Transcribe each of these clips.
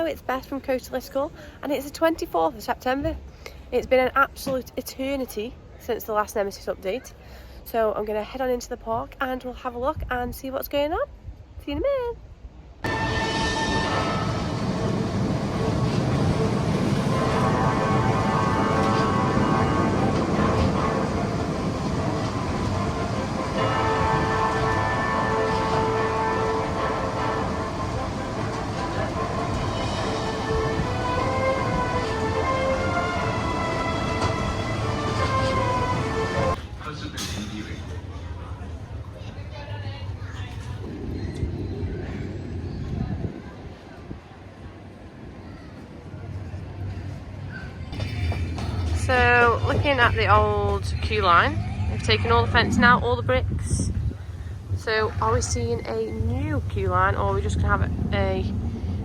Hello, it's Beth from Coastal and it's the 24th of September. It's been an absolute eternity since the last Nemesis update. So I'm going to head on into the park and we'll have a look and see what's going on. See you in a minute. So, looking at the old queue line, they've taken all the fencing out, all the bricks. So, are we seeing a new queue line or are we just going to have a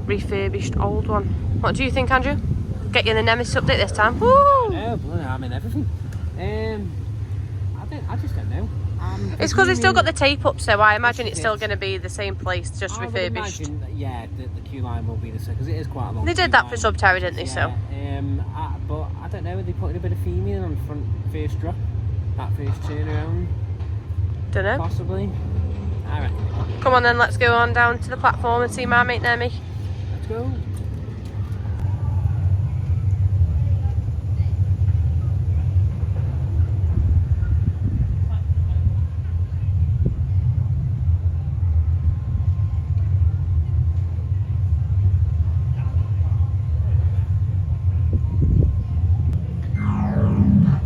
refurbished old one? What do you think, Andrew? Get you in the Nemesis update this time? Woo! No, I'm in everything. I just don't know. It's because they've still got the tape up, so I imagine it's still going to be the same place, just refurbished. Yeah, the queue line will be the same because it is quite a long. They did that for Subterra, didn't they? Yeah, so. But I don't know. Are they putting a bit of theming on the front first drop, that first turnaround? Don't know. Possibly. All right. Come on then, let's go on down to the platform and see my mate Nemi. Let's go.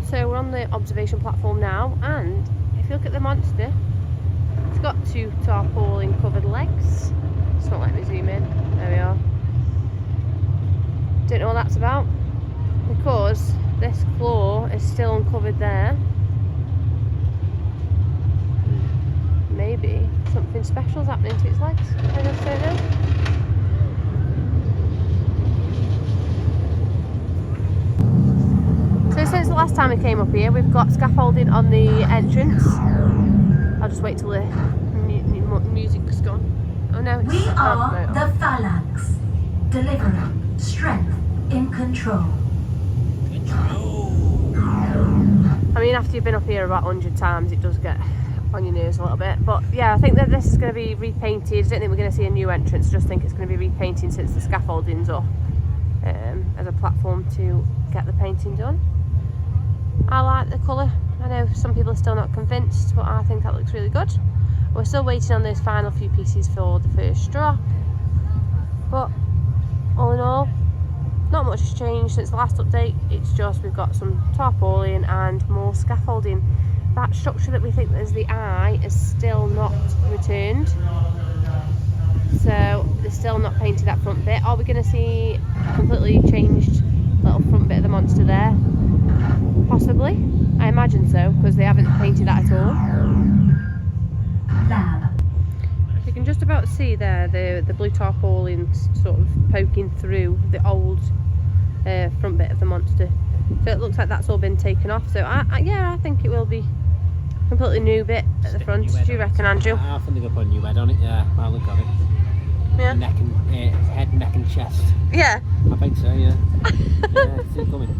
So we're on the observation platform now, and if you look at the monster, it's got two tarpaulin covered legs. It's not letting me zoom in. There we are. Don't know what that's about, because this claw is still uncovered there. Maybe something special's happening to its legs. I just don't know. So since the last time we came up here, we've got scaffolding on the entrance. I'll just wait till the music's gone. Oh no, we are the Phalanx, delivering strength in control. I mean, after you've been up here about 100 times, it does get on your nerves a little bit. But yeah, I think that this is going to be repainted. I don't think we're going to see a new entrance. I just think it's going to be repainting since the scaffolding's up as a platform to get the painting done. I like the colour. I know some people are still not convinced, but I think that looks really good. We're still waiting on those final few pieces for the first drop, but all in all, not much has changed since the last update. It's just we've got some tarpaulin and more scaffolding. That structure that we think is the eye is still not returned, so they're still not painted that front bit. Are we going to see a completely changed little front bit of the monster there? Possibly. I imagine so, because they haven't painted that at all. You can just about see there the blue tarpaulin sort of poking through the old front bit of the monster. So it looks like that's all been taken off. So yeah, I think it will be a completely new bit at the front. Do you reckon, Andrew? I think they're going to put a new head on it. Yeah, I look at it. Yeah. Head, neck and chest. Yeah. I think so, yeah. Yeah, it's still coming.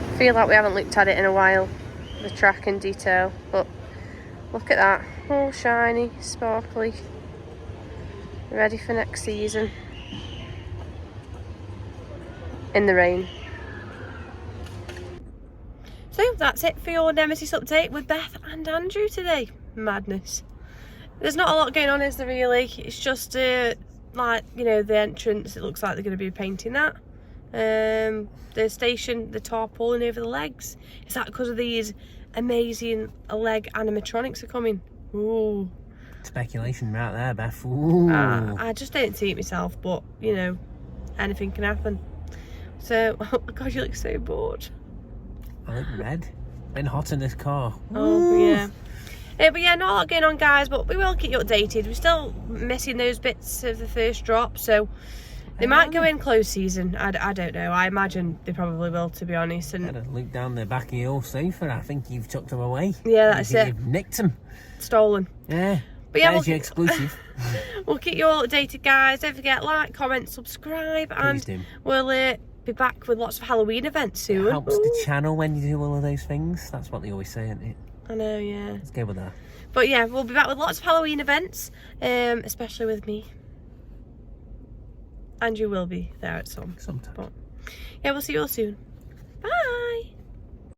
I feel like we haven't looked at it in a while, the track in detail, but look at that, all shiny, sparkly, ready for next season, in the rain. So that's it for your Nemesis update with Beth and Andrew today. Madness. There's not a lot going on, is there really? It's just like, you know, the entrance, it looks like they're going to be painting that. The station, the tarpaulin over the legs. Is that because of these amazing leg animatronics are coming? Ooh. Speculation right there, Beth. Ooh. I just don't see it myself, but you know, anything can happen. So, oh God, you look so bored. I look red. Been hot in this car. Oh yeah. But yeah, not a lot going on, guys, but we will keep you updated. We're still missing those bits of the first drop, so They might go in close season. I don't know. I imagine they probably will, to be honest. And Had a look down the back of your sofa. I think you've tucked them away. Yeah, that's it. You've nicked them. Stolen. Yeah. But yeah, there's your exclusive. We'll keep you all updated, guys. Don't forget, like, comment, subscribe, Please do. and we'll be back with lots of Halloween events soon. It helps the channel when you do all of those things. That's what they always say, isn't it? I know, yeah. Let's go with that. But yeah, we'll be back with lots of Halloween events, especially with me. And you will be there at some. Sometime. But yeah, we'll see you all soon.